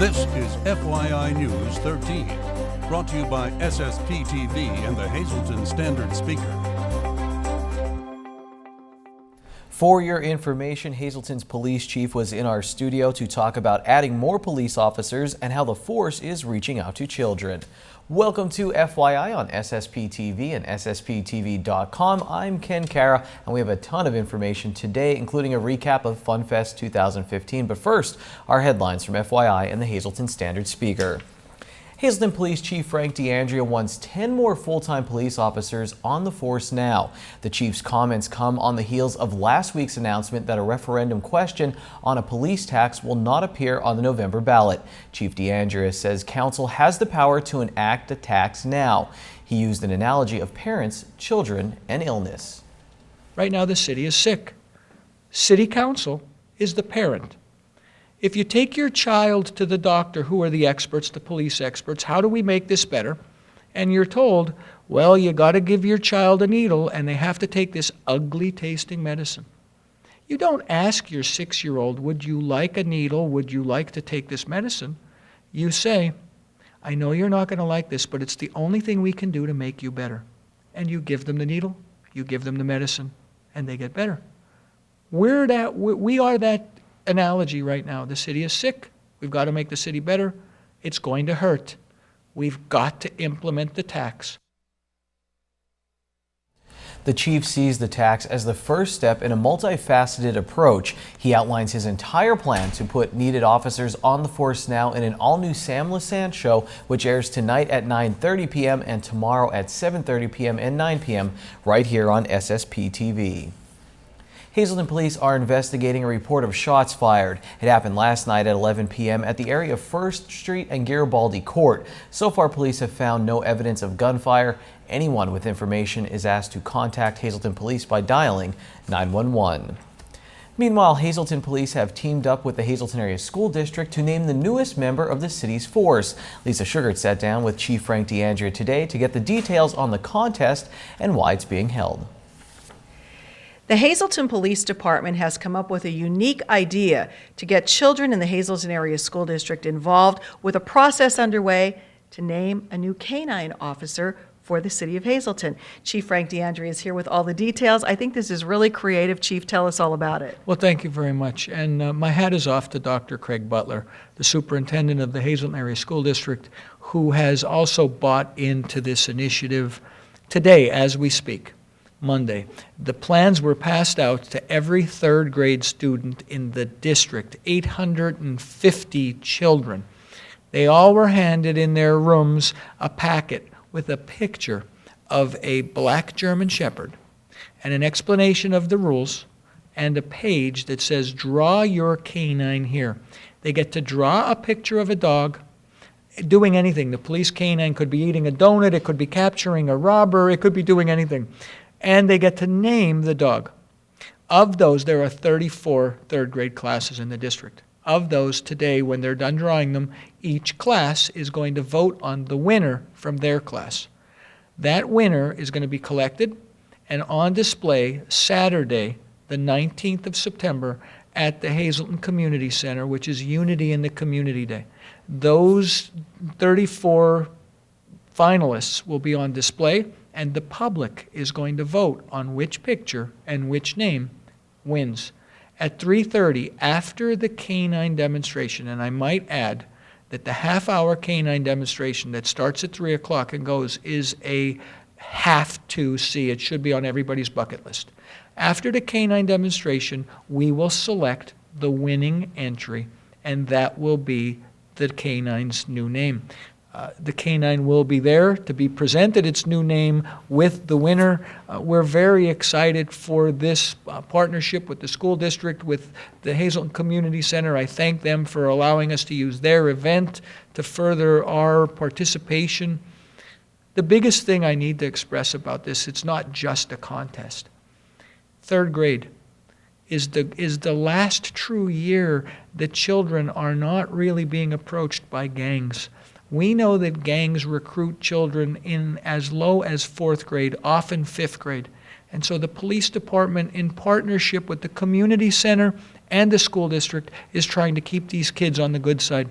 This is FYI News 13, brought to you by SSPTV and the Hazleton Standard Speaker. For your information, Hazleton's police chief was in our studio to talk about adding more police officers and how the force is reaching out to children. Welcome to FYI on SSPTV and SSPTV.com. I'm Ken Cara, and we have a ton of information today, including a recap of Fun Fest 2015. But first, our headlines from FYI and the Hazleton Standard Speaker. Hazleton Police Chief Frank D'Andrea wants 10 more full-time police officers on the force now. The chief's comments come on the heels of last week's announcement that a referendum question on a police tax will not appear on the November ballot. Chief D'Andrea says council has the power to enact a tax now. He used an analogy of parents, children, and illness. Right now the city is sick. City council is the parent. If you take your child to the doctor, who are the experts, the police experts, how do we make this better? And you're told, well, you got to give your child a needle and they have to take this ugly tasting medicine. You don't ask your 6-year-old, would you like a needle? Would you like to take this medicine? You say, I know you're not going to like this, but it's the only thing we can do to make you better. And you give them the needle, you give them the medicine, and they get better. We are that analogy right now. The city is sick. We've got to make the city better. It's going to hurt. We've got to implement the tax. The chief sees the tax as the first step in a multifaceted approach. He outlines his entire plan to put needed officers on the force now in an all-new Sam Lassant show, which airs tonight at 9:30 p.m. and tomorrow at 7:30 p.m. and 9 p.m. right here on SSPTV. Hazleton police are investigating a report of shots fired. It happened last night at 11 p.m. at the area of 1st Street and Garibaldi Court. So far, police have found no evidence of gunfire. Anyone with information is asked to contact Hazleton police by dialing 911. Meanwhile, Hazleton police have teamed up with the Hazleton Area School District to name the newest member of the city's force. Lisa Sugart sat down with Chief Frank D'Andrea today to get the details on the contest and why it's being held. The Hazleton Police Department has come up with a unique idea to get children in the Hazleton Area School District involved with a process underway to name a new canine officer for the city of Hazleton. Chief Frank D'Andrea is here with all the details. I think this is really creative. Chief, tell us all about it. Well, thank you very much. And my hat is off to Dr. Craig Butler, the superintendent of the Hazleton Area School District, who has also bought into this initiative today as we speak. Monday. The plans were passed out to every 3rd grade student in the district, 850 children. They all were handed in their rooms a packet with a picture of a black German Shepherd and an explanation of the rules and a page that says, draw your canine here. They get to draw a picture of a dog doing anything. The police canine could be eating a donut, it could be capturing a robber, it could be doing anything. And they get to name the dog. Of those, there are 34 3rd grade classes in the district. Of those, today, when they're done drawing them, each class is going to vote on the winner from their class. That winner is going to be collected and on display Saturday, the 19th of September, at the Hazleton Community Center, which is Unity in the Community Day. Those 34 finalists will be on display, and the public is going to vote on which picture and which name wins. At 3:30, after the canine demonstration, and I might add that the half-hour canine demonstration that starts at 3 o'clock and goes is a have to see. It should be on everybody's bucket list. After the canine demonstration, we will select the winning entry, and that will be the canine's new name. The canine will be there to be presented its new name with the winner. We're very excited for this partnership with the school district, with the Hazleton Community Center. I thank them for allowing us to use their event to further our participation. The biggest thing I need to express about this, it's not just a contest. 3rd grade is the last true year that children are not really being approached by gangs. We know that gangs recruit children in as low as 4th grade, often 5th grade. And so the police department, in partnership with the community center and the school district is trying to keep these kids on the good side.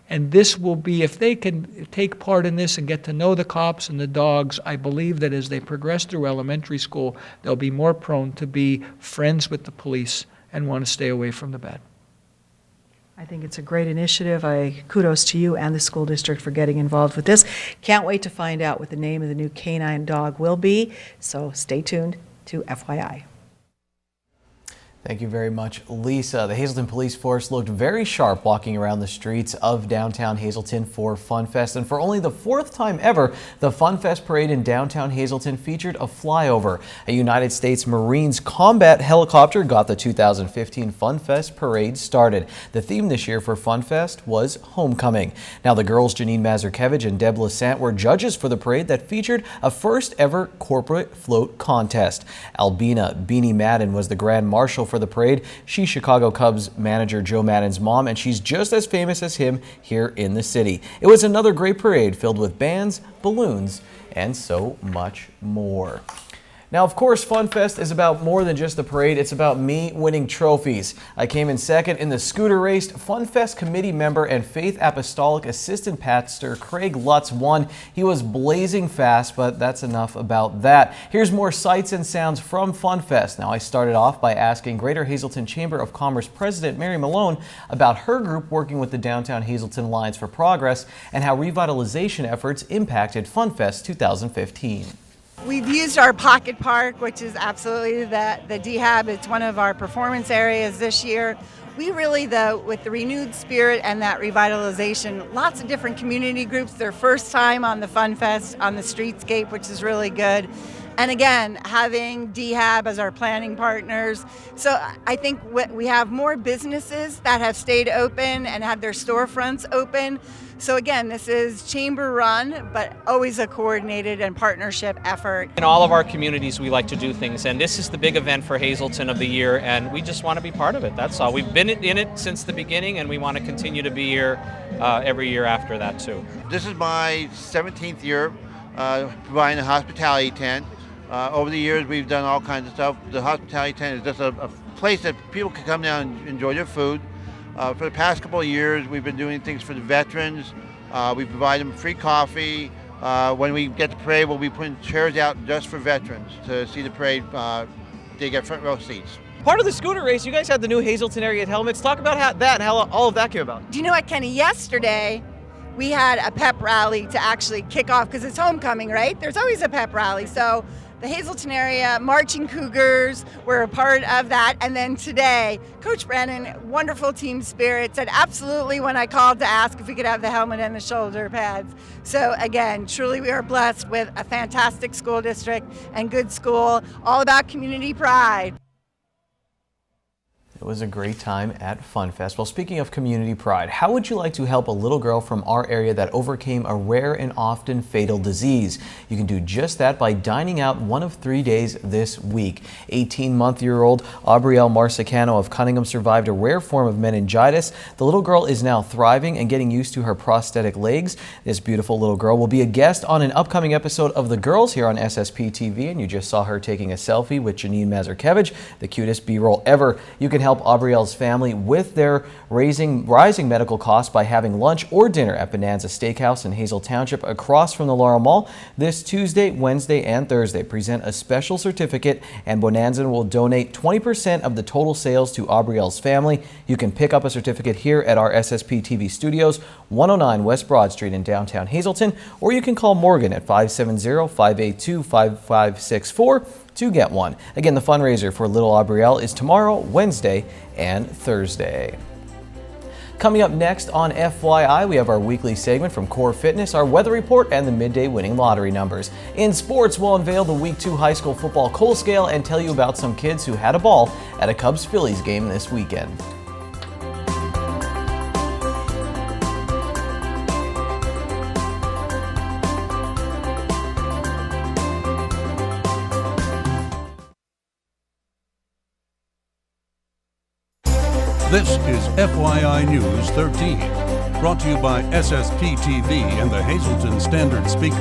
And this will be, if they can take part in this and get to know the cops and the dogs, I believe that as they progress through elementary school, they'll be more prone to be friends with the police and want to stay away from the bad. I think it's a great initiative. Kudos to you and the school district for getting involved with this. Can't wait to find out what the name of the new canine dog will be, so stay tuned to FYI. Thank you very much, Lisa. The Hazleton Police Force looked very sharp walking around the streets of downtown Hazleton for Fun Fest. And for only the 4th time ever, the Fun Fest parade in downtown Hazleton featured a flyover. A United States Marines combat helicopter got the 2015 Fun Fest parade started. The theme this year for Fun Fest was homecoming. Now, the girls Janine Mazurkevich and Deb Lassant were judges for the parade that featured a first ever corporate float contest. Albina Beanie Madden was the Grand Marshal for the parade. She's Chicago Cubs manager Joe Madden's mom, and she's just as famous as him here in the city. It was another great parade filled with bands, balloons, and so much more. Now, of course, Fun Fest is about more than just the parade. It's about me winning trophies. I came in second in the scooter race. Fun Fest committee member and Faith Apostolic Assistant Pastor Craig Lutz won. He was blazing fast, but that's enough about that. Here's more sights and sounds from Fun Fest. Now, I started off by asking Greater Hazleton Chamber of Commerce President Mary Malone about her group working with the Downtown Hazleton Lions for Progress and how revitalization efforts impacted Fun Fest 2015. We've used our pocket park, which is absolutely the DHAB. It's one of our performance areas this year. We really, with the renewed spirit and that revitalization, lots of different community groups, their first time on the Fun Fest on the streetscape, which is really good. And again, having DHAB as our planning partners. So I think we have more businesses that have stayed open and had their storefronts open. So again, this is chamber run, but always a coordinated and partnership effort. In all of our communities, we like to do things, and this is the big event for Hazleton of the year, and we just want to be part of it. That's all. We've been in it since the beginning, and we want to continue to be here every year after that, too. This is my 17th year providing a hospitality tent. Over the years, we've done all kinds of stuff. The hospitality tent is just a place that people can come down and enjoy their food. For the past couple of years, we've been doing things for the veterans. We provide them free coffee. When we get the parade, we'll be putting chairs out just for veterans to see the parade. They get front row seats. Part of the scooter race, you guys had the new Hazleton area helmets. Talk about that and how all of that came about. Do you know what, Kenny? Yesterday, we had a pep rally to actually kick off, because it's homecoming, right? There's always a pep rally. So the Hazleton area Marching Cougars were a part of that. And then today, Coach Brennan, wonderful team spirit, said absolutely when I called to ask if we could have the helmet and the shoulder pads. So again, truly we are blessed with a fantastic school district and good school, all about community pride. It was a great time at Fun Fest. Well, speaking of community pride, how would you like to help a little girl from our area that overcame a rare and often fatal disease? You can do just that by dining out one of 3 days this week. 18-month-old Aubrielle Marsicano of Cunningham survived a rare form of meningitis. The little girl is now thriving and getting used to her prosthetic legs. This beautiful little girl will be a guest on an upcoming episode of The Girls here on SSPTV, and you just saw her taking a selfie with Janine Mazurkevich, the cutest B-roll ever. You can help Aubrielle's family with their rising medical costs by having lunch or dinner at Bonanza Steakhouse in Hazel Township across from the Laurel Mall. This Tuesday, Wednesday, and Thursday present a special certificate, and Bonanza will donate 20% of the total sales to Aubrielle's family. You can pick up a certificate here at our SSPTV studios, 109 West Broad Street in downtown Hazleton, or you can call Morgan at 570-582-5564 to get one. Again, the fundraiser for little Aubrielle is tomorrow, Wednesday, and Thursday. Coming up next on FYI, we have our weekly segment from Core Fitness, our weather report, and the midday winning lottery numbers. In sports, we'll unveil the Week 2 high school football Kohl scale and tell you about some kids who had a ball at a Cubs-Phillies game this weekend. This is FYI News 13, brought to you by SSPTV and the Hazleton Standard Speaker.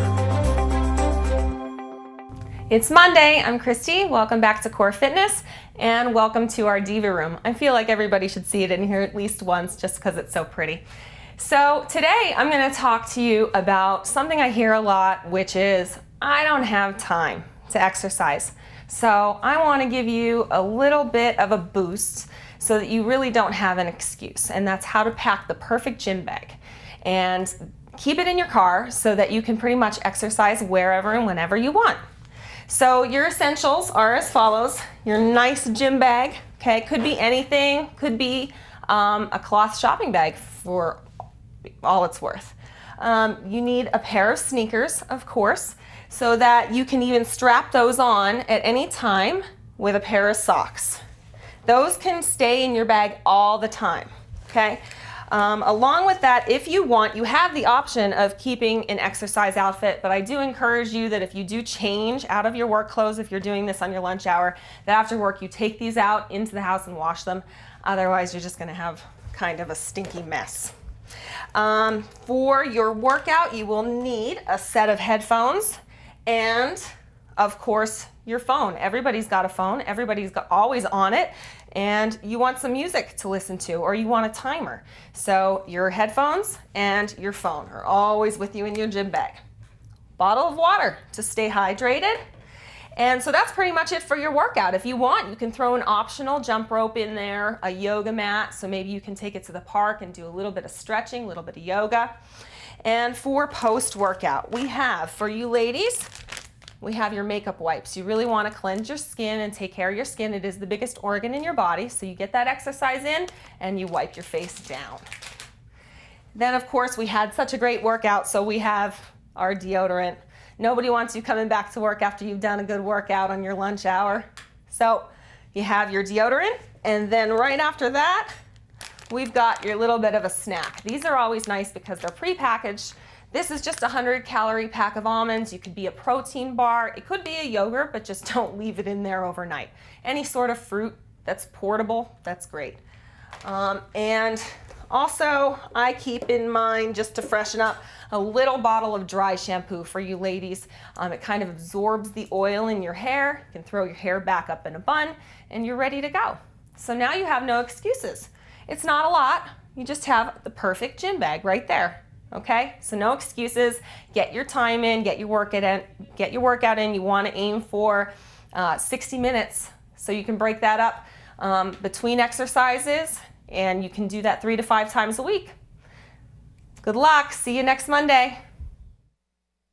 It's Monday. I'm Christy. Welcome back to Core Fitness and welcome to our Diva Room. I feel like everybody should see it in here at least once just because it's so pretty. So today I'm going to talk to you about something I hear a lot, which is I don't have time to exercise. So I want to give you a little bit of a boost so that you really don't have an excuse, and that's how to pack the perfect gym bag and keep it in your car so that you can pretty much exercise wherever and whenever you want. So your essentials are as follows. Your nice gym bag, okay, could be anything, could be a cloth shopping bag for all it's worth. You need a pair of sneakers, of course, so that you can even strap those on at any time with a pair of socks. Those can stay in your bag all the time, okay? Along with that, if you want, you have the option of keeping an exercise outfit, but I do encourage you that if you do change out of your work clothes, if you're doing this on your lunch hour, that after work you take these out into the house and wash them. Otherwise, you're just gonna have kind of a stinky mess. For your workout, you will need a set of headphones and, of course, your phone. Everybody's got a phone. Everybody's always on it. And you want some music to listen to, or you want a timer. So your headphones and your phone are always with you in your gym bag. Bottle of water to stay hydrated. And so that's pretty much it for your workout. If you want, you can throw an optional jump rope in there, a yoga mat, so maybe you can take it to the park and do a little bit of stretching, a little bit of yoga. And for post-workout, we have, for you ladies, we have your makeup wipes. You really want to cleanse your skin and take care of your skin. It is the biggest organ in your body, so you get that exercise in and you wipe your face down. Then, of course, we had such a great workout, so we have our deodorant. Nobody wants you coming back to work after you've done a good workout on your lunch hour. So you have your deodorant, and then right after that, we've got your little bit of a snack. These are always nice because they're pre-packaged. This is just a 100-calorie pack of almonds. You could be a protein bar. It could be a yogurt, but just don't leave it in there overnight. Any sort of fruit that's portable, that's great. And also, I keep in mind, just to freshen up, a little bottle of dry shampoo for you ladies. It kind of absorbs the oil in your hair. You can throw your hair back up in a bun, and you're ready to go. So now you have no excuses. It's not a lot. You just have the perfect gym bag right there. Okay, so no excuses. Get your time in, get your workout in. You want to aim for 60 minutes, so you can break that up between exercises, and you can do that 3 to 5 times a week. Good luck. See you next Monday.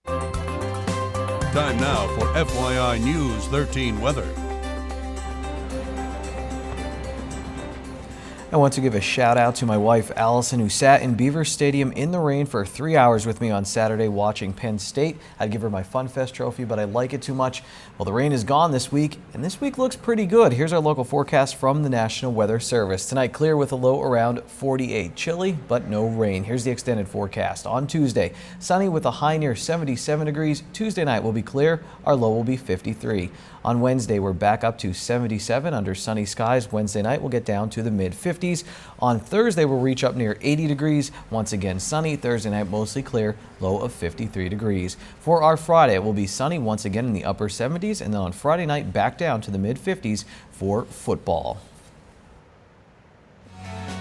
Time now for FYI News 13 weather. I want to give a shout out to my wife Allison, who sat in Beaver Stadium in the rain for 3 hours with me on Saturday watching Penn State. I'd give her my Fun Fest trophy, but I like it too much. Well, the rain is gone this week, and this week looks pretty good. Here's our local forecast from the National Weather Service. Tonight, clear with a low around 48. Chilly, but no rain. Here's the extended forecast. On Tuesday, sunny with a high near 77 degrees. Tuesday night will be clear. Our low will be 53. On Wednesday, we're back up to 77 under sunny skies. Wednesday night, we'll get down to the mid-50s. On Thursday, we'll reach up near 80 degrees. Once again, sunny. Thursday night, mostly clear, low of 53 degrees. For our Friday, it will be sunny once again in the upper 70s, and then on Friday night, back down to the mid-50s for football.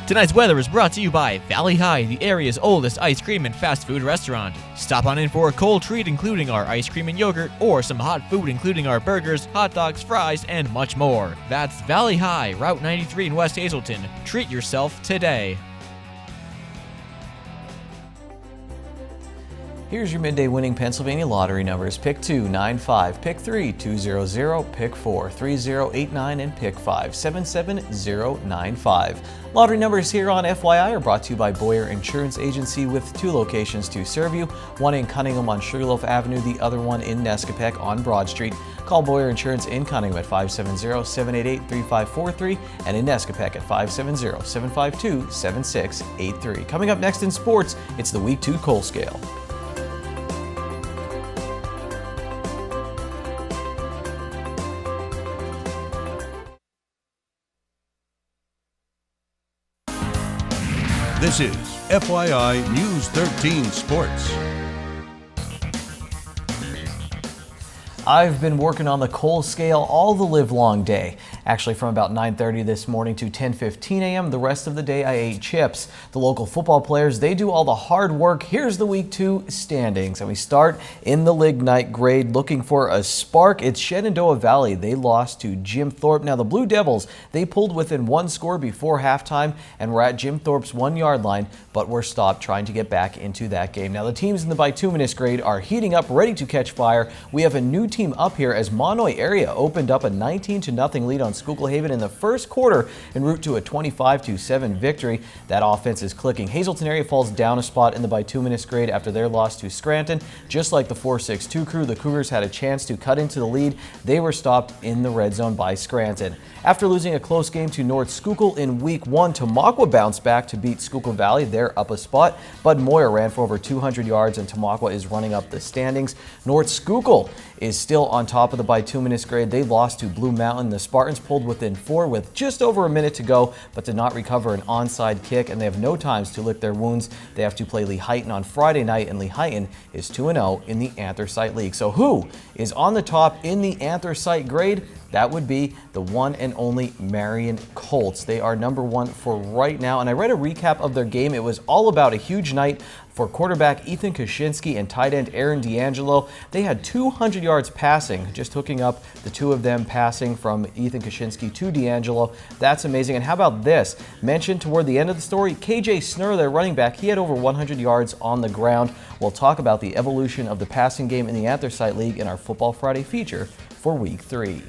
Tonight's weather is brought to you by Valley High, the area's oldest ice cream and fast food restaurant. Stop on in for a cold treat including our ice cream and yogurt, or some hot food including our burgers, hot dogs, fries, and much more. That's Valley High, Route 93 in West Hazleton. Treat yourself today. Here's your midday winning Pennsylvania lottery numbers. Pick 2, 95, pick 3, 200, pick 4, 3089, and pick 5, 77095. Lottery numbers here on FYI are brought to you by Boyer Insurance Agency, with 2 locations to serve you, one in Cunningham on Sugarloaf Avenue, the other one in Nescapek on Broad Street. Call Boyer Insurance in Cunningham at 570-788-3543 and in Nescapek at 570-752-7683. Coming up next in sports, it's the Week 2 Coal Scale. This is FYI News 13 Sports. I've been working on the coal scale all the livelong day. Actually, from about 9:30 this morning to 10:15 a.m., the rest of the day I ate chips. The local football players, they do all the hard work. Here's the Week 2 standings. And we start in the lignite grade looking for a spark. It's Shenandoah Valley. They lost to Jim Thorpe. Now, the Blue Devils, they pulled within one score before halftime and were at Jim Thorpe's 1-yard line, but were stopped trying to get back into that game. Now, the teams in the bituminous grade are heating up, ready to catch fire. We have a new team up here as Monoy area opened up a 19-0 lead on Schuylkill Haven in the first quarter en route to a 25-7 victory. That offense is clicking. Hazleton area falls down a spot in the bituminous grade after their loss to Scranton. Just like the 4-6-2 crew, the Cougars had a chance to cut into the lead. They were stopped in the red zone by Scranton. After losing a close game to North Schuylkill in Week 1, Tamaqua bounced back to beat Schuylkill Valley. They're up a spot. Bud Moyer ran for over 200 yards and Tamaqua is running up the standings. North Schuylkill is still on top of the bituminous grade. They lost to Blue Mountain. The Spartans pulled within 4 with just over a minute to go, but did not recover an onside kick, and they have no times to lick their wounds. They have to play Lehighton on Friday night, and Lehighton is 2-0 in the Anthracite League. So who is on the top in the Anthracite grade? That would be the one and only Marion Colts. They are number 1 for right now, and I read a recap of their game. It was all about a huge night for quarterback Ethan Kaczynski and tight end Aaron D'Angelo. They had 200 yards passing, just hooking up the two of them passing from Ethan Kaczynski to D'Angelo. That's amazing. And how about this? Mentioned toward the end of the story, KJ Snurr, their running back, he had over 100 yards on the ground. We'll talk about the evolution of the passing game in the Anthracite League in our Football Friday feature for Week 3.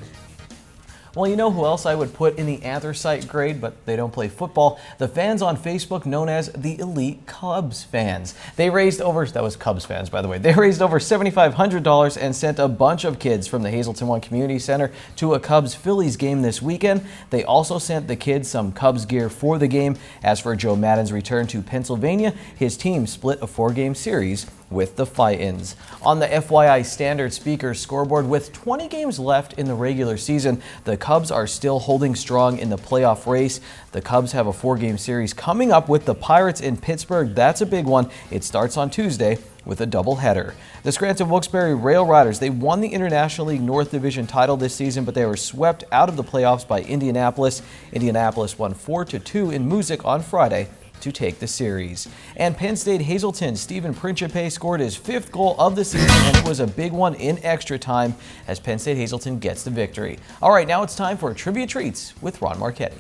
Well, you know who else I would put in the Anthracite grade, but they don't play football? The fans on Facebook known as the Elite Cubs fans. They raised over, that was Cubs fans, by the way, they raised over $7,500 and sent a bunch of kids from the Hazleton One Community Center to a Cubs-Phillies game this weekend. They also sent the kids some Cubs gear for the game. As for Joe Madden's return to Pennsylvania, his team split a 4-game series with the Fight-Ins. On the FYI Standard Speakers scoreboard, with 20 games left in the regular season, the Cubs are still holding strong in the playoff race. The Cubs have a 4-game series coming up with the Pirates in Pittsburgh. That's a big one. It starts on Tuesday with a doubleheader. The Scranton Wilkes-Barre Rail Riders, they won the International League North Division title this season, but they were swept out of the playoffs by Indianapolis. Indianapolis won 4-2 in Music on Friday to take the series. And Penn State Hazleton Stephen Principe scored his 5th goal of the season, and it was a big one in extra time as Penn State Hazleton gets the victory. All right, now it's time for Trivia Treats with Ron Marchetti.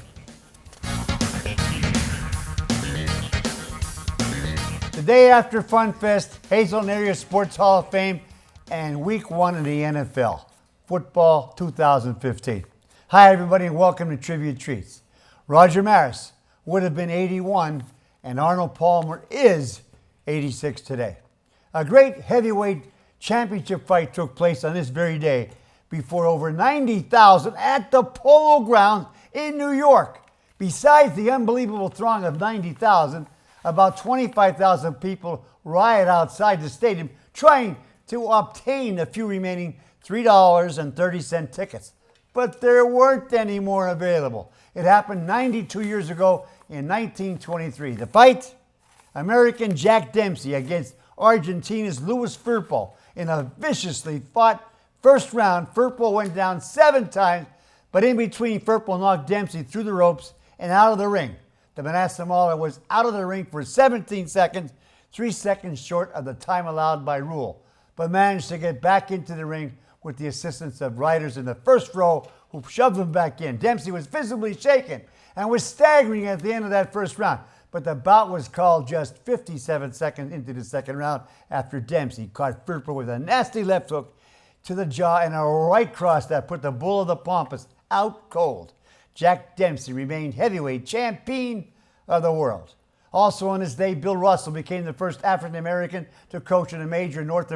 The day after Fun Fest, Hazleton Area Sports Hall of Fame, and Week 1 in the NFL, Football 2015. Hi everybody and welcome to Trivia Treats. Roger Maris would have been 81, and Arnold Palmer is 86 today. A great heavyweight championship fight took place on this very day before over 90,000 at the Polo Grounds in New York. Besides the unbelievable throng of 90,000, about 25,000 people riot outside the stadium trying to obtain the few remaining $3.30 tickets. But there weren't any more available. It happened 92 years ago in 1923. The fight, American Jack Dempsey against Argentina's Louis Firpo in a viciously fought first round. Firpo went down 7 times, but in between, Firpo knocked Dempsey through the ropes and out of the ring. The Manasseh Mauler was out of the ring for 17 seconds, 3 seconds short of the time allowed by rule, but managed to get back into the ring with the assistance of riders in the first row who shoved him back in. Dempsey was visibly shaken and was staggering at the end of that first round, but the bout was called just 57 seconds into the second round after Dempsey caught Firpo with a nasty left hook to the jaw and a right cross that put the Bull of the Pampas out cold. Jack Dempsey remained heavyweight champion of the world. Also on this day, Bill Russell became the first African American to coach in a major North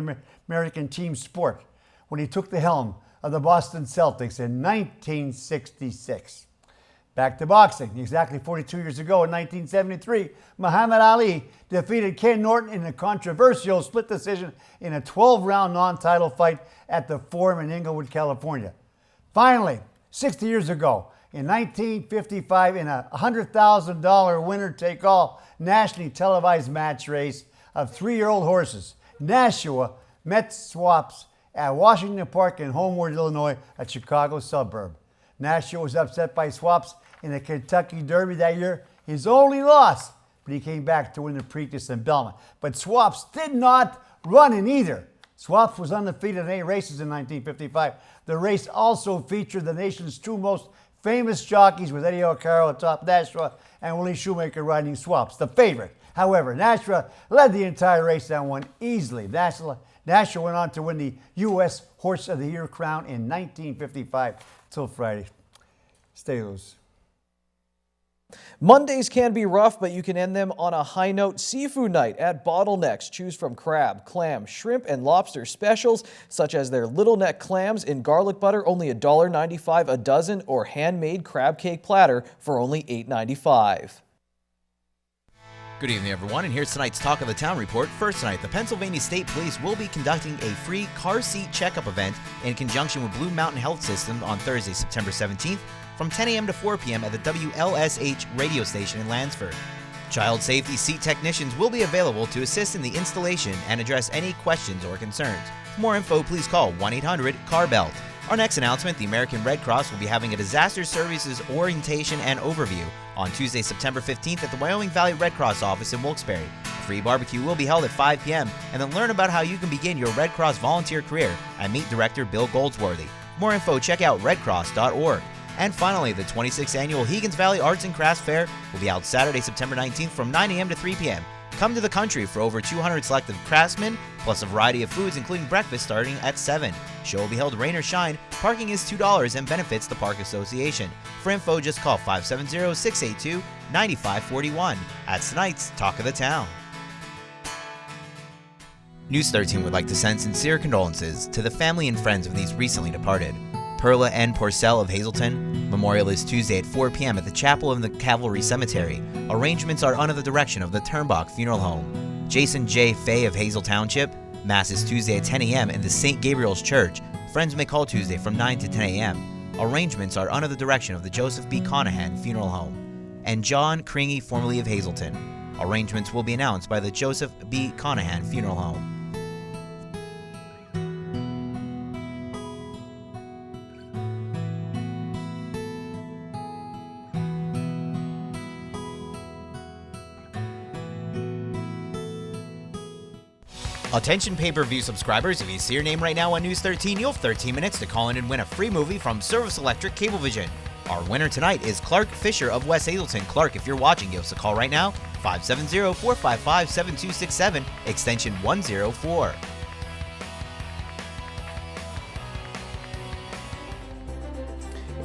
American team sport when he took the helm of the Boston Celtics in 1966. Back to boxing. Exactly 42 years ago in 1973, Muhammad Ali defeated Ken Norton in a controversial split decision in a 12-round non-title fight at the Forum in Inglewood, California. Finally, 60 years ago, in 1955, in a $100,000 winner-take-all nationally televised match race of 3-year-old horses, Nashua met Swaps at Washington Park in Homeward, Illinois, a Chicago suburb. Nashua was upset by Swaps in the Kentucky Derby that year, his only loss, but he came back to win the Preakness in Belmont. But Swaps did not run in either. Swaps was undefeated in 8 races in 1955. The race also featured the nation's 2 most famous jockeys, with Eddie O'Carroll atop Nashua and Willie Shoemaker riding Swaps, the favorite. However, Nashua led the entire race and won easily. Nashua went on to win the U.S. Horse of the Year crown in 1955 till Friday. Stay loose. Mondays can be rough, but you can end them on a high note. Seafood night at Bottlenecks. Choose from crab, clam, shrimp, and lobster specials, such as their little neck clams in garlic butter, only $1.95 a dozen, or handmade crab cake platter for only $8.95. Good evening, everyone, and here's tonight's Talk of the Town report. First tonight, the Pennsylvania State Police will be conducting a free car seat checkup event in conjunction with Blue Mountain Health System on Thursday, September 17th, from 10 a.m. to 4 p.m. at the WLSH radio station in Lansford. Child safety seat technicians will be available to assist in the installation and address any questions or concerns. For more info, please call 1-800-CAR-BELT. Our next announcement, the American Red Cross will be having a disaster services orientation and overview on Tuesday, September 15th at the Wyoming Valley Red Cross office in Wilkes-Barre. A free barbecue will be held at 5 p.m. and then learn about how you can begin your Red Cross volunteer career and meet Director Bill Goldsworthy. For more info, check out redcross.org. And finally, the 26th annual Higgins Valley Arts and Crafts Fair will be held Saturday, September 19th from 9 a.m. to 3 p.m. Come to the country for over 200 selected craftsmen, plus a variety of foods, including breakfast starting at 7. Show will be held rain or shine. Parking is $2 and benefits the Park Association. For info, just call 570-682-9541. That's tonight's Talk of the Town. News 13 would like to send sincere condolences to the family and friends of these recently departed. Perla N. Porcel of Hazleton. Memorial is Tuesday at 4 p.m. at the Chapel of the Cavalry Cemetery. Arrangements are under the direction of the Turnbach Funeral Home. Jason J. Fay of Hazel Township. Mass is Tuesday at 10 a.m. in the St. Gabriel's Church. Friends may call Tuesday from 9 to 10 a.m. Arrangements are under the direction of the Joseph B. Conahan Funeral Home. And John Kringy, formerly of Hazleton. Arrangements will be announced by the Joseph B. Conahan Funeral Home. Attention pay-per-view subscribers, if you see your name right now on News 13, you'll have 13 minutes to call in and win a free movie from Service Electric Cablevision. Our winner tonight is Clark Fisher of West Hazleton. Clark, if you're watching, give us a call right now, 570-455-7267, extension 104.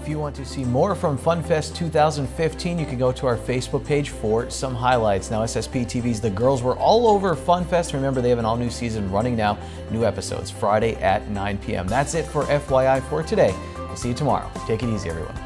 If you want to see more from FunFest 2015, you can go to our Facebook page for some highlights. Now, SSPTV's The Girls were all over FunFest. Remember, they have an all-new season running now. New episodes Friday at 9 p.m. That's it for FYI for today. We'll see you tomorrow. Take it easy, everyone.